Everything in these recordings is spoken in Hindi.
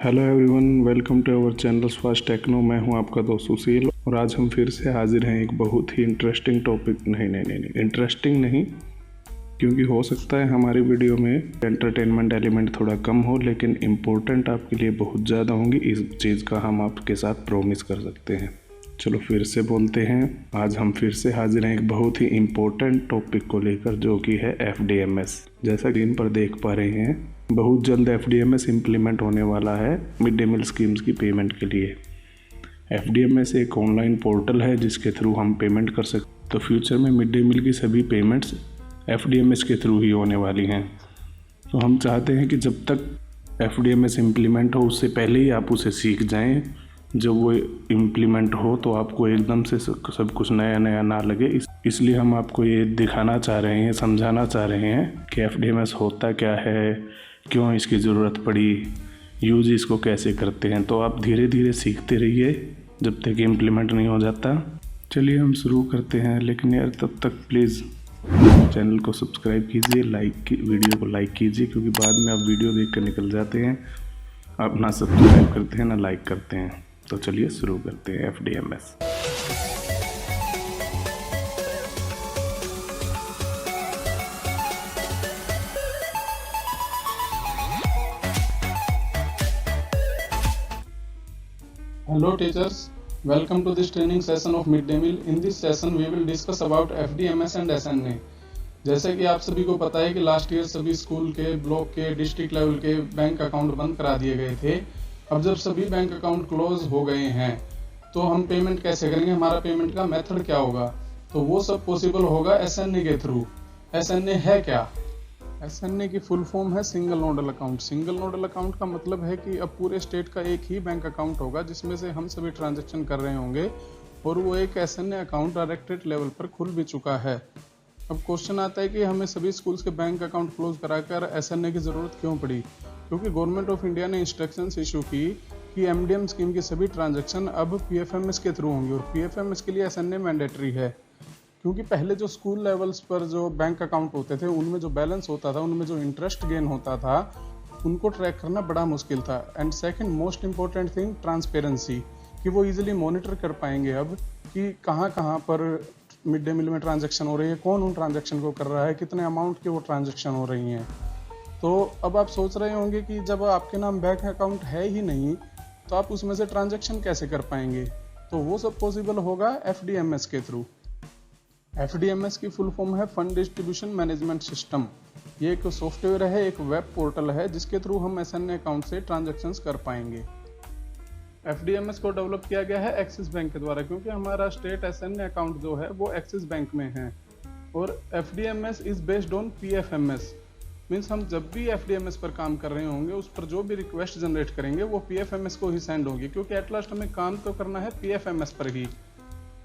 Hello everyone, welcome to our channel fast techno. मैं हूं आपका दोस्त सुशील और आज हम फिर से हाजिर हैं एक बहुत ही इंटरेस्टिंग टॉपिक। नहीं, इंटरेस्टिंग नहीं, क्योंकि हो सकता है हमारी वीडियो में एंटरटेनमेंट एलिमेंट थोड़ा कम हो, लेकिन इम्पोर्टेंट आपके लिए बहुत ज़्यादा होंगी। इस चीज़ का हम आपके साथ प्रॉमिस कर सकते हैं। चलो फिर से बोलते हैं, आज हम फिर से हाजिर हैं एक बहुत ही इम्पोर्टेंट टॉपिक को लेकर, जो कि है FDMS। जैसा स्क्रीन पर देख पा रहे हैं, बहुत जल्द FDMS इम्प्लीमेंट होने वाला है मिड डे मील स्कीम्स की पेमेंट के लिए। FDMS एक ऑनलाइन पोर्टल है जिसके थ्रू हम पेमेंट कर सकते। तो फ्यूचर में मिड डे मील की सभी पेमेंट्स FDMS के थ्रू ही होने वाली हैं। तो हम चाहते हैं कि जब तक FDMS इम्प्लीमेंट हो उससे पहले ही आप उसे सीख जाएं। जब वो इम्प्लीमेंट हो तो आपको एकदम से सब कुछ नया नया ना लगे। इसलिए हम आपको ये दिखाना चाह रहे हैं, समझाना चाह रहे हैं कि FDMS होता क्या है, क्यों इसकी ज़रूरत पड़ी, यूज इसको कैसे करते हैं। तो आप धीरे धीरे सीखते रहिए जब तक इम्प्लीमेंट नहीं हो जाता। चलिए हम शुरू करते हैं, लेकिन यार तब तक प्लीज़ चैनल को सब्सक्राइब कीजिए, वीडियो को लाइक कीजिए, क्योंकि बाद में आप वीडियो देख कर निकल जाते हैं, आप ना सब्सक्राइब करते हैं ना लाइक करते हैं। तो चलिए शुरू करते हैं FDMS। Hello teachers, welcome to this training session of midday meal. In this session we will discuss about FDMS and SNA। जैसे कि आप सभी को पता है कि लास्ट ईयर सभी स्कूल के, ब्लॉक के, डिस्ट्रिक्ट लेवल के बैंक अकाउंट बंद करा दिए गए थे। अब जब सभी बैंक अकाउंट क्लोज हो गए हैं तो हम पेमेंट कैसे करेंगे, हमारा पेमेंट का मेथड क्या होगा, तो वो सब पॉसिबल होगा SNA के थ्रू। SNA है क्या? SNA की फुल फॉर्म है single nodal account. Single nodal account का मतलब है कि अब पूरे स्टेट का एक ही बैंक अकाउंट होगा जिसमें से हम सभी ट्रांजैक्शन कर रहे होंगे, और वो एक SNA अकाउंट डायरेक्टरेट लेवल पर खुल भी चुका है। अब क्वेश्चन आता है कि हमें सभी स्कूल्स के बैंक अकाउंट क्लोज कराकर SNA की जरूरत क्यों पड़ी? क्योंकि गवर्नमेंट ऑफ इंडिया ने इंस्ट्रक्शंस इशू की कि MDM स्कीम की सभी ट्रांजैक्शन अब PFMS के थ्रू होंगी, और PFMS के लिए SNA मैंडेटरी है। क्योंकि पहले जो स्कूल लेवल्स पर जो बैंक अकाउंट होते थे उनमें जो बैलेंस होता था, उनमें जो इंटरेस्ट गेन होता था, उनको ट्रैक करना बड़ा मुश्किल था। And second most important thing, transparency, कि वो इजीली मॉनिटर कर पाएंगे अब कि कहाँ कहाँ पर मिड डे मील में ट्रांजैक्शन हो रही है, कौन उन ट्रांजैक्शन को कर रहा है, कितने अमाउंट की वो ट्रांजैक्शन हो रही हैं। तो अब आप सोच रहे होंगे कि जब आपके नाम बैंक अकाउंट है ही नहीं तो आप उसमें से ट्रांजैक्शन कैसे कर पाएंगे? तो वो सब पॉसिबल होगा FDMS के थ्रू। FDMS की फुल फॉर्म है फंड डिस्ट्रीब्यूशन मैनेजमेंट सिस्टम। ये एक सॉफ्टवेयर है, एक वेब पोर्टल है जिसके थ्रू हम SNA अकाउंट से ट्रांजैक्शंस कर पाएंगे। FDMS को डेवलप किया गया है एक्सिस बैंक के द्वारा, क्योंकि हमारा स्टेट SNA अकाउंट जो है वो एक्सिस बैंक में है। और FDMS is based on PFMS। Means हम जब भी FDMS पर काम कर रहे होंगे उस पर जो भी रिक्वेस्ट जनरेट करेंगे वो PFMS को ही सेंड होगी, क्योंकि एट लास्ट हमें काम तो करना है PFMS पर ही।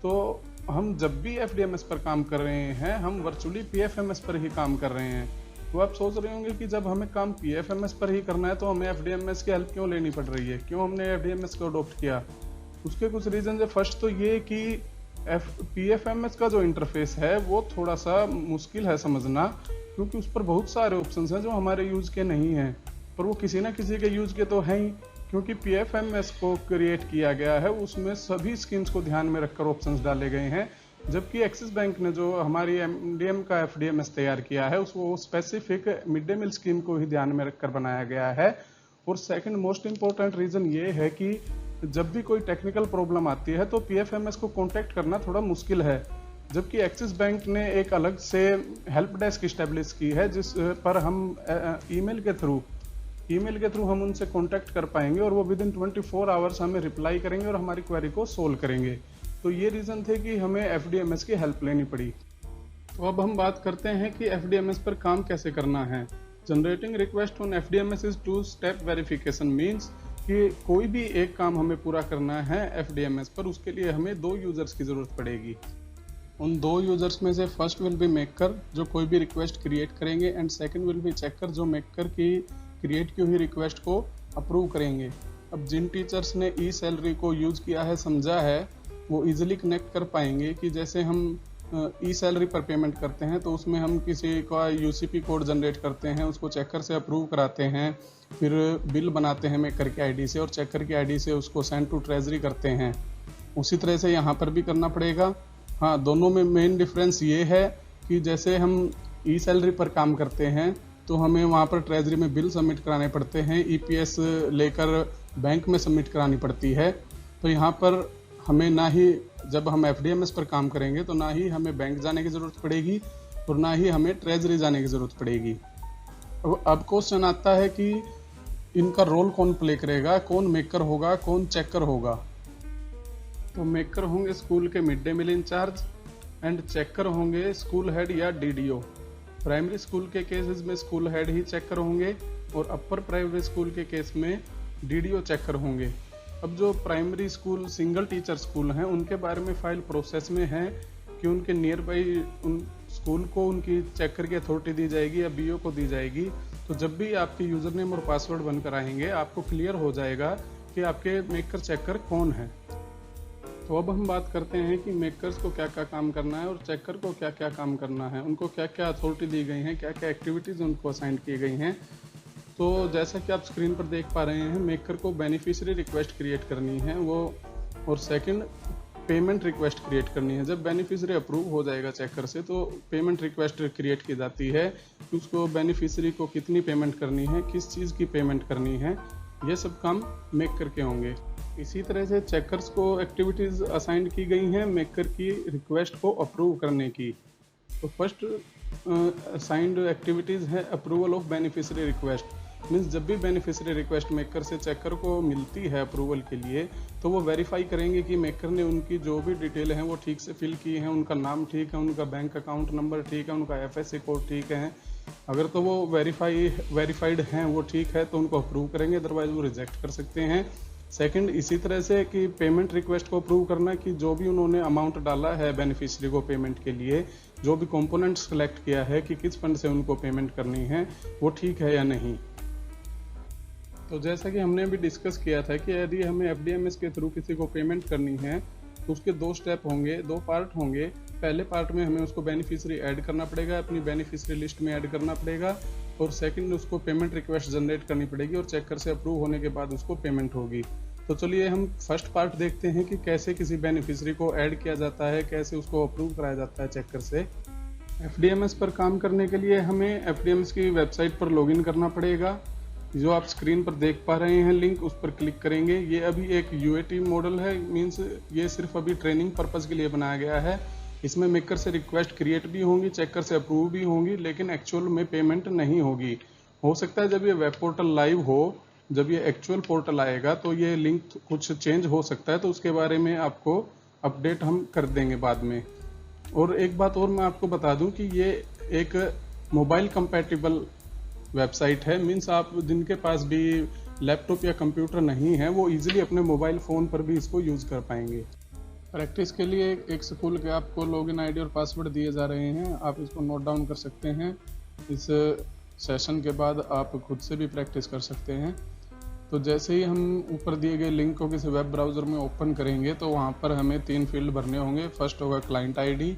तो हम जब भी FDMS पर काम कर रहे हैं हम वर्चुअली PFMS पर ही काम कर रहे हैं। तो आप सोच रहे होंगे कि जब हमें काम PFMS पर ही करना है तो हमें FDMS की हेल्प क्यों लेनी पड़ रही है, क्यों हमने FDMS को अडॉप्ट किया? उसके कुछ रीजन है। फर्स्ट तो ये कि PFMS का जो इंटरफेस है वो थोड़ा सा मुश्किल है समझना, क्योंकि उस पर बहुत सारे ऑप्शंस हैं जो हमारे यूज के नहीं हैं, पर वो किसी ना किसी के यूज के तो हैं ही। क्योंकि PFMS को क्रिएट किया गया है उसमें सभी स्कीम्स को ध्यान में रखकर ऑप्शंस डाले गए हैं, जबकि एक्सिस बैंक ने जो हमारी MDM का FDMS तैयार किया है उसको specific mid day meal scheme को ही ध्यान में रखकर बनाया गया है। और सेकंड मोस्ट इंपॉर्टेंट रीजन ये है कि जब भी कोई टेक्निकल प्रॉब्लम आती है तो PFMS को कॉन्टेक्ट करना थोड़ा मुश्किल है, जबकि एक्सिस बैंक ने एक अलग से हेल्प डेस्क इस्टेब्लिश की है जिस पर हम ईमेल के थ्रू हम उनसे कांटेक्ट कर पाएंगे, और वो विद इन 24 आवर्स हमें रिप्लाई करेंगे और हमारी क्वेरी को सोल्व करेंगे। तो ये रीज़न थे कि हमें FDMS की हेल्प लेनी पड़ी। तो अब हम बात करते हैं कि FDMS पर काम कैसे करना है। Generating request on FDMS is 2-स्टेप वेरिफिकेशन। मीन्स कि कोई भी एक काम हमें पूरा करना है FDMS पर, उसके लिए हमें 2 यूजर्स की ज़रूरत पड़ेगी। उन 2 यूजर्स में से फर्स्ट विल बी मेकर, जो कोई भी रिक्वेस्ट क्रिएट करेंगे, and second will be checker, जो मेकर की क्रिएट की हुई रिक्वेस्ट को अप्रूव करेंगे। अब जिन टीचर्स ने ई सैलरी को यूज किया है, समझा है, वो इजीली कनेक्ट कर पाएंगे कि जैसे हम ई सैलरी पर पेमेंट करते हैं तो उसमें हम किसी का यूसीपी कोड जनरेट करते हैं, उसको चेकर से अप्रूव कराते हैं, फिर बिल बनाते हैं मेकर की आईडी से और चेकर की आईडी से उसको सेंड टू ट्रेजरी करते हैं। उसी तरह से यहाँ पर भी करना पड़ेगा। हाँ, दोनों में मेन डिफरेंस ये है कि जैसे हम ई सैलरी पर काम करते हैं तो हमें वहाँ पर ट्रेजरी में बिल सबमिट कराने पड़ते हैं, ईपीएस लेकर बैंक में सबमिट करानी पड़ती है। तो यहाँ पर हमें ना ही, जब हम एफडीएमएस पर काम करेंगे तो ना ही हमें बैंक जाने की ज़रूरत पड़ेगी और ना ही हमें ट्रेजरी जाने की ज़रूरत पड़ेगी। अब क्वेश्चन आता है कि इनका रोल कौन प्ले करेगा, कौन मेकर होगा, कौन चेकर होगा। तो मेकर होंगे स्कूल के mid day meal incharge and checker होंगे स्कूल हेड या डीडीओ। प्राइमरी स्कूल के केसेस में स्कूल हेड ही चेकर होंगे और अपर प्राइमरी स्कूल के केस में डीडीओ चेकर होंगे। अब जो primary school single teacher school हैं उनके बारे में फाइल प्रोसेस में है कि उनके नियर बाई उन स्कूल को उनकी चेकर की अथॉरिटी दी जाएगी या बीओ को दी जाएगी। तो जब भी आपके यूज़र नेम और पासवर्ड बनकर आएंगे आपको क्लियर हो जाएगा कि आपके मेकर चेकर कौन है। तो अब हम बात करते हैं कि मेकर्स को क्या क्या काम करना है और चेकर को क्या क्या काम करना है, उनको क्या क्या अथॉरिटी दी गई हैं, क्या क्या एक्टिविटीज़ उनको असाइन की गई हैं। तो जैसा कि आप स्क्रीन पर देख पा रहे हैं, मेकर को बेनिफिशियरी रिक्वेस्ट क्रिएट करनी है वो, और सेकंड पेमेंट रिक्वेस्ट क्रिएट करनी है। जब बेनिफिशियरी अप्रूव हो जाएगा चेकर से तो पेमेंट रिक्वेस्ट क्रिएट की जाती है कि उसको बेनिफिशियरी को कितनी पेमेंट करनी है, किस चीज़ की पेमेंट करनी है, ये सब काम मेकर के होंगे। इसी तरह से चेकर्स को एक्टिविटीज़ असाइन की गई हैं मेकर की रिक्वेस्ट को अप्रूव करने की। तो फर्स्ट असाइंड एक्टिविटीज़ है approval of beneficiary request. Means जब भी बेनिफिशियरी रिक्वेस्ट मेकर से चेकर को मिलती है अप्रूवल के लिए तो वो वेरीफाई करेंगे कि मेकर ने उनकी जो भी डिटेल हैं वो ठीक से फिल की हैं, उनका नाम ठीक है, उनका बैंक अकाउंट नंबर ठीक है, उनका एफएससी कोड ठीक है। अगर तो वो वेरीफाइड हैं, वो ठीक है तो उनको अप्रूव करेंगे, अदरवाइज वो रिजेक्ट कर सकते हैं। सेकंड, इसी तरह से कि पेमेंट रिक्वेस्ट को अप्रूव करना कि जो भी उन्होंने अमाउंट डाला है बेनिफिशियरी को पेमेंट के लिए, जो भी कंपोनेंट्स सेलेक्ट किया है कि किस फंड से उनको पेमेंट करनी है वो ठीक है या नहीं। तो जैसा कि हमने अभी डिस्कस किया था कि यदि हमें एफडीएमएस के थ्रू किसी को पेमेंट करनी है तो उसके 2 स्टेप होंगे, 2 पार्ट होंगे। पहले पार्ट में हमें उसको बेनिफिशियरी ऐड करना पड़ेगा, अपनी बेनिफिशियरी लिस्ट में ऐड करना पड़ेगा, और सेकंड उसको पेमेंट रिक्वेस्ट जनरेट करनी पड़ेगी और चेकर से अप्रूव होने के बाद उसको पेमेंट होगी। तो चलिए हम फर्स्ट पार्ट देखते हैं कि कैसे किसी बेनिफिशियरी को ऐड किया जाता है, कैसे उसको अप्रूव कराया जाता है चेकर से। एफडीएमएस पर काम करने के लिए हमें एफडीएमएस की वेबसाइट पर लॉगिन करना पड़ेगा। जो आप स्क्रीन पर देख पा रहे हैं लिंक, उस पर क्लिक करेंगे। ये अभी एक यूएटी मॉडल है, मीन्स ये सिर्फ अभी ट्रेनिंग पर्पस के लिए बनाया गया है। इसमें मेकर से रिक्वेस्ट क्रिएट भी होंगी, चेकर से अप्रूव भी होंगी, लेकिन एक्चुअल में पेमेंट नहीं होगी। हो सकता है जब ये वेब पोर्टल लाइव हो, जब ये एक्चुअल पोर्टल आएगा तो ये लिंक कुछ चेंज हो सकता है, तो उसके बारे में आपको अपडेट हम कर देंगे बाद में। और एक बात और मैं आपको बता दूं कि ये एक मोबाइल कंपैटिबल वेबसाइट है, मीन्स आप जिनके पास भी लैपटॉप या कंप्यूटर नहीं है वो इजीली अपने मोबाइल फ़ोन पर भी इसको यूज़ कर पाएंगे। प्रैक्टिस के लिए एक स्कूल के आपको लॉगिन आईडी और पासवर्ड दिए जा रहे हैं, आप इसको नोट डाउन कर सकते हैं। इस सेशन के बाद आप खुद से भी प्रैक्टिस कर सकते हैं। तो जैसे ही हम ऊपर दिए गए लिंक को किसी वेब ब्राउज़र में ओपन करेंगे तो वहाँ पर हमें 3 फील्ड भरने होंगे। फर्स्ट होगा क्लाइंट आईडी,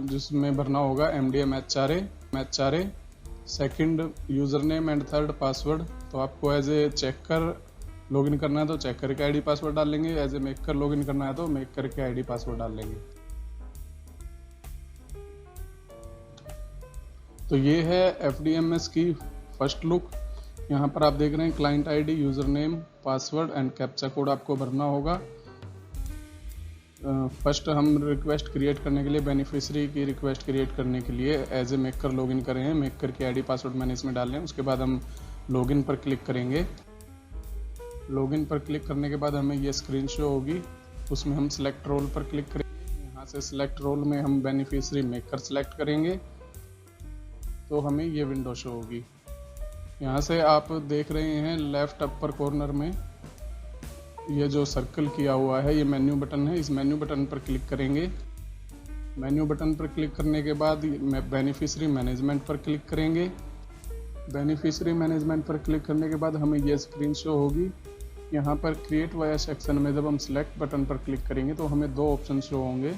जिसमें भरना होगा MDMHRA, second user name and third password. तो आपको एज ए चेकर लॉगिन करना है तो चेकर के आईडी पासवर्ड डाल लेंगे, एज ए मेकर लॉगिन करना है तो मेकर के आईडी पासवर्ड डाल लेंगे। तो ये है एफडीएमएस की फर्स्ट लुक। यहाँ पर आप देख रहे हैं client ID, user name, password and captcha code आपको भरना होगा। फर्स्ट हम रिक्वेस्ट क्रिएट करने के लिए, बेनिफिशियरी की रिक्वेस्ट क्रिएट करने के लिए एज ए मेकर लॉगिन कर रहे हैं। मेकर की आईडी पासवर्ड मैंने इसमें डाल लें। उसके बाद हम लॉगिन पर क्लिक करेंगे। लॉगिन पर क्लिक करने के बाद हमें ये स्क्रीन शो होगी, उसमें हम सिलेक्ट रोल पर क्लिक करेंगे। यहाँ से सिलेक्ट रोल में हम बेनिफिशियरी मेकर सिलेक्ट करेंगे तो हमें ये विंडो शो होगी। यहाँ से आप देख रहे हैं लेफ्ट अपर कॉर्नर में ये जो सर्कल किया हुआ है ये मेन्यू बटन है। इस मेन्यू बटन पर क्लिक करेंगे। मेन्यू बटन पर क्लिक करने के बाद बेनिफिशियरी मैनेजमेंट पर क्लिक करेंगे। बेनिफिशियरी मैनेजमेंट पर क्लिक करने के बाद हमें ये स्क्रीन शो होगी। यहाँ पर क्रिएट वाया सेक्शन में जब हम सिलेक्ट बटन पर क्लिक करेंगे तो हमें 2 ऑप्शन शो होंगे।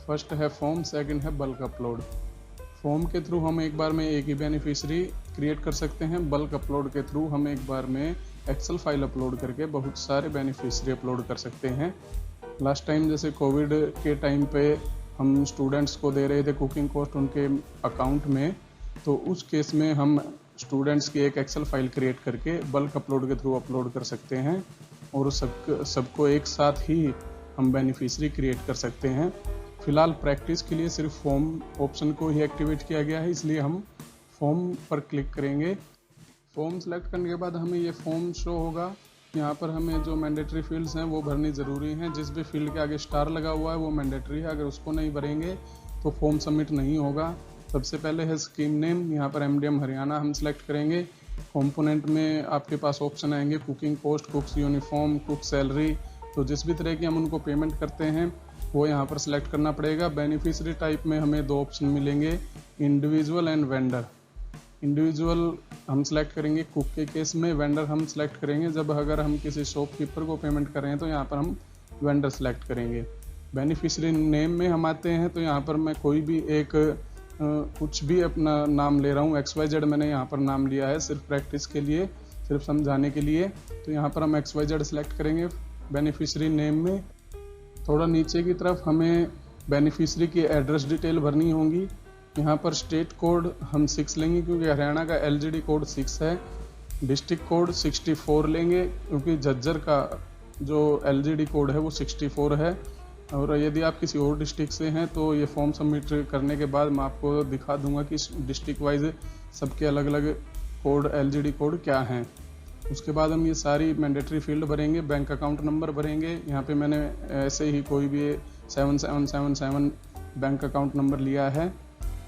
फर्स्ट है फॉर्म, सेकंड है बल्क अपलोड। फॉर्म के थ्रू हम एक बार में एक ही बेनिफिशियरी क्रिएट कर सकते हैं। बल्क अपलोड के थ्रू हम एक बार में एक्सेल फाइल अपलोड करके बहुत सारे बेनिफिशियरी अपलोड कर सकते हैं। लास्ट टाइम जैसे कोविड के टाइम पे हम स्टूडेंट्स को दे रहे थे कुकिंग कोस्ट उनके अकाउंट में, तो उस केस में हम स्टूडेंट्स की एक एक्सेल फाइल क्रिएट करके बल्क अपलोड के थ्रू अपलोड कर सकते हैं और सबको एक साथ ही हम बेनिफिशियरी क्रिएट कर सकते हैं। फिलहाल प्रैक्टिस के लिए सिर्फ फॉर्म ऑप्शन को ही एक्टिवेट किया गया है, इसलिए हम फॉर्म पर क्लिक करेंगे। फॉर्म सेलेक्ट करने के बाद हमें ये फॉर्म शो होगा। यहाँ पर हमें जो मैंडेटरी फील्ड्स हैं वो भरनी ज़रूरी हैं। जिस भी फील्ड के आगे स्टार लगा हुआ है वो मैंडेटरी है, अगर उसको नहीं भरेंगे तो फॉर्म सबमिट नहीं होगा। सबसे पहले है स्कीम नेम, यहाँ पर MDM हरियाणा हम सेलेक्ट करेंगे। कंपोनेंट में आपके पास ऑप्शन आएंगे cooking cost, कुक्स uniform, cook salary, तो जिस भी तरह की हम उनको पेमेंट करते हैं वो यहाँ पर सिलेक्ट करना पड़ेगा। बेनिफिशियरी टाइप में हमें दो ऑप्शन मिलेंगे, इंडिविजुअल एंड वेंडर। इंडिविजुअल हम सेलेक्ट करेंगे कुक के केस में, वेंडर हम सेलेक्ट करेंगे जब अगर हम किसी शॉपकीपर को पेमेंट कर रहे हैं तो यहाँ पर हम वेंडर सेलेक्ट करेंगे। बेनिफिशियरी नेम में हम आते हैं तो यहाँ पर मैं कोई भी एक कुछ भी अपना नाम ले रहा हूँ। XYZ मैंने यहाँ पर नाम लिया है सिर्फ प्रैक्टिस के लिए, सिर्फ समझाने के लिए। तो यहाँ पर हम XYZ सेलेक्ट करेंगे बेनिफिशियरी नेम में। थोड़ा नीचे की तरफ हमें बेनिफिशियरी की एड्रेस डिटेल भरनी होंगी। यहाँ पर स्टेट कोड हम 6 लेंगे क्योंकि हरियाणा का LGD कोड 6 है। डिस्ट्रिक्ट कोड 64 लेंगे क्योंकि झज्जर का जो LGD कोड है वो 64 है। और यदि आप किसी और डिस्ट्रिक्ट से हैं तो ये फॉर्म सबमिट करने के बाद मैं आपको दिखा दूंगा कि डिस्ट्रिक्ट वाइज सबके अलग अलग कोड LGD कोड क्या हैं। उसके बाद हम ये सारी मैंडेटरी फील्ड भरेंगे, बैंक अकाउंट नंबर भरेंगे। यहाँ पे मैंने ऐसे ही कोई भी 7777 बैंक अकाउंट नंबर लिया है।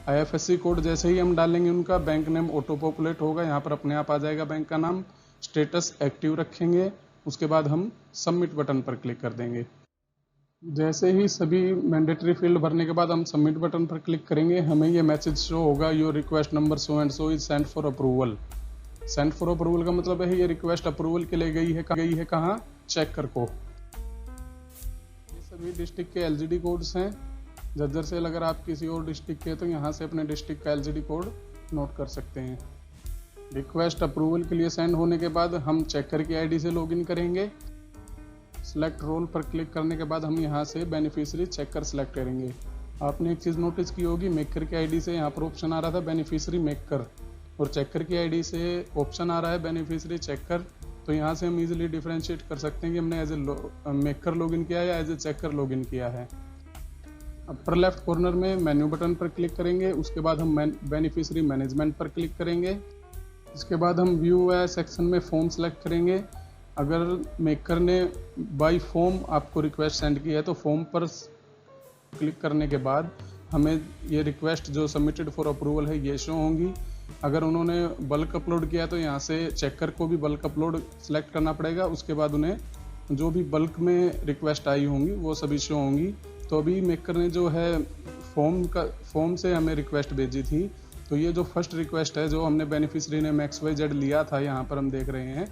IFSC कोड जैसे ही हम डालेंगे उनका बैंक नेम ऑटो पॉपुलेट होगा, यहाँ पर अपने आप आ जाएगा बैंक का नाम। स्टेटस एक्टिव रखेंगे, उसके बाद हम सबमिट बटन पर क्लिक कर देंगे। जैसे ही सभी मैंडेटरी फील्ड भरने के बाद हम सबमिट बटन पर क्लिक करेंगे, हमें ये मैसेज शो होगा, your request number so and so is sent for approval. Sent for approval का मतलब है ये रिक्वेस्ट अप्रूवल के लिए गई है कहाँ, चेकर को। ये सभी डिस्ट्रिक्ट के LGD कोड्स हैं। झज्जर से अगर आप किसी और डिस्ट्रिक्ट के तो यहाँ से अपने डिस्ट्रिक्ट का LGD कोड नोट कर सकते हैं। रिक्वेस्ट अप्रूवल के लिए सेंड होने के बाद हम चेकर की ID से लॉगिन करेंगे। सिलेक्ट रोल पर क्लिक करने के बाद हम यहाँ से बेनिफिशियरी चेकर सेलेक्ट करेंगे। आपने एक चीज़ नोटिस की होगी, मेकर की ID से यहाँ पर ऑप्शन आ रहा था बेनिफिशियरी मेकर, और चेकर की ID से ऑप्शन आ रहा है बेनिफिशियरी चेकर। तो यहाँ से हम इजीली डिफरेंशिएट कर सकते हैं कि हमने एज ए मेकर लॉगिन किया है या एज ए चेकर लॉगिन किया है। अपर लेफ्ट कॉर्नर में मेन्यू बटन पर क्लिक करेंगे, उसके बाद हम बेनिफिशियरी मैनेजमेंट पर क्लिक करेंगे। इसके बाद हम व्यू सेक्शन में फॉर्म सेलेक्ट करेंगे। अगर मेकर ने बाय फॉर्म आपको रिक्वेस्ट सेंड की है तो फॉर्म पर क्लिक करने के बाद हमें ये रिक्वेस्ट जो सबमिटेड फॉर अप्रूवल है ये शो होंगी। अगर उन्होंने बल्क अपलोड किया तो यहाँ से चेकर को भी बल्क अपलोड सेलेक्ट करना पड़ेगा। उसके बाद उन्हें जो भी बल्क में रिक्वेस्ट आई होंगी वो सभी शो होंगी। तो अभी मेकर ने जो है फॉर्म से हमें रिक्वेस्ट भेजी थी, तो ये जो फर्स्ट रिक्वेस्ट है जो हमने बेनिफिशियरी ने XYZ लिया था, यहाँ पर हम देख रहे हैं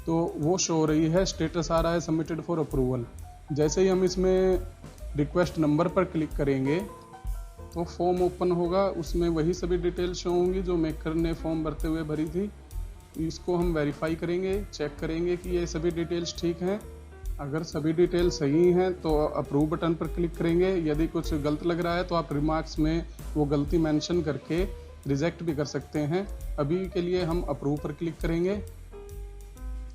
तो वो शो हो रही है, स्टेटस आ रहा है सबमिटेड फॉर अप्रूवल। जैसे ही हम इसमें रिक्वेस्ट नंबर पर क्लिक करेंगे तो फॉर्म ओपन होगा, उसमें वही सभी डिटेल शो होंगी जो मेकर ने फॉर्म भरते हुए भरी थी। इसको हम वेरीफाई करेंगे, चेक करेंगे कि ये सभी डिटेल्स ठीक हैं। अगर सभी डिटेल सही हैं तो अप्रूव बटन पर क्लिक करेंगे। यदि कुछ गलत लग रहा है तो आप रिमार्क्स में वो गलती मेंशन करके रिजेक्ट भी कर सकते हैं। अभी के लिए हम अप्रूव पर क्लिक करेंगे।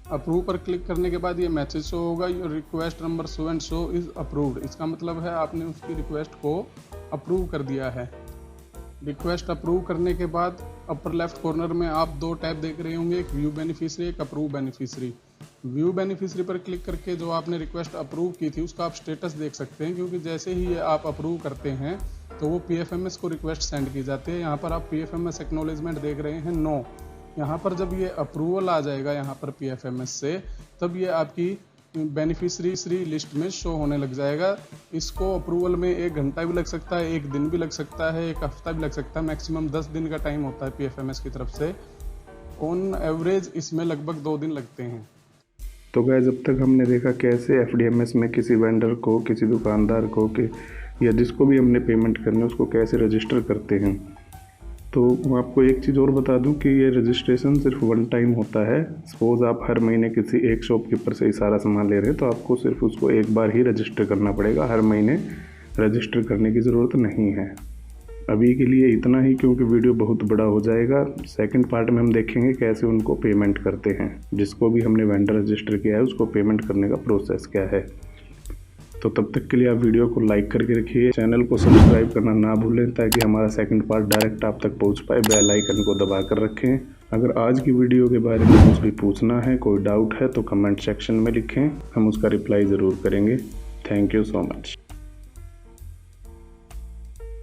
अप्रूव पर क्लिक करने के बाद ये मैसेज शो होगा, your request number so and so is approved. इसका मतलब है आपने उसकी रिक्वेस्ट को अप्रूव कर दिया है। रिक्वेस्ट अप्रूव करने के बाद अपर लेफ्ट कॉर्नर में आप दो टैब देख रहे होंगे, एक व्यू बेनिफिशियरी, एक अप्रूव बेनिफिशियरी। व्यू बेनिफिशियरी पर क्लिक करके जो आपने रिक्वेस्ट अप्रूव की थी उसका आप स्टेटस देख सकते हैं, क्योंकि जैसे ही ये आप अप्रूव करते हैं तो वो PFMS को रिक्वेस्ट सेंड की जाती है। यहाँ पर आप PFMS एक्नॉलेजमेंट देख रहे हैं, नो। यहाँ पर जब ये अप्रूवल आ जाएगा यहाँ पर PFMS से, तब ये आपकी बेनिफिशियरी लिस्ट में शो होने लग जाएगा। इसको अप्रूवल में 1 घंटा भी लग सकता है, 1 दिन भी लग सकता है, 1 हफ्ता भी लग सकता है, मैक्सिमम 10 दिन का टाइम होता है PFMS की तरफ से। ऑन एवरेज इसमें लगभग 2 दिन लगते हैं। तो गाइस, जब तक हमने देखा कैसे FDMS में किसी वेंडर को, किसी दुकानदार को कि या जिसको भी हमने पेमेंट करनी है उसको कैसे रजिस्टर करते हैं। तो मैं आपको एक चीज़ और बता दूं कि ये रजिस्ट्रेशन सिर्फ वन टाइम होता है। सपोज़ आप हर महीने किसी एक शॉपकीपर से ही सारा सामान ले रहे हैं तो आपको सिर्फ उसको एक बार ही रजिस्टर करना पड़ेगा, हर महीने रजिस्टर करने की ज़रूरत नहीं है। अभी के लिए इतना ही, क्योंकि वीडियो बहुत बड़ा हो जाएगा। सेकंड पार्ट में हम देखेंगे कैसे उनको पेमेंट करते हैं, जिसको भी हमने वेंडर रजिस्टर किया है उसको पेमेंट करने का प्रोसेस क्या है। तो तब तक के लिए आप वीडियो को लाइक करके रखिए, चैनल को सब्सक्राइब करना ना भूलें ताकि हमारा सेकंड पार्ट डायरेक्ट आप तक पहुंच पाए। बेल आइकन को दबा कर रखें। अगर आज की वीडियो के बारे में कुछ भी पूछना है, कोई डाउट है तो कमेंट सेक्शन में लिखें, हम उसका रिप्लाई ज़रूर करेंगे। Thank you so much.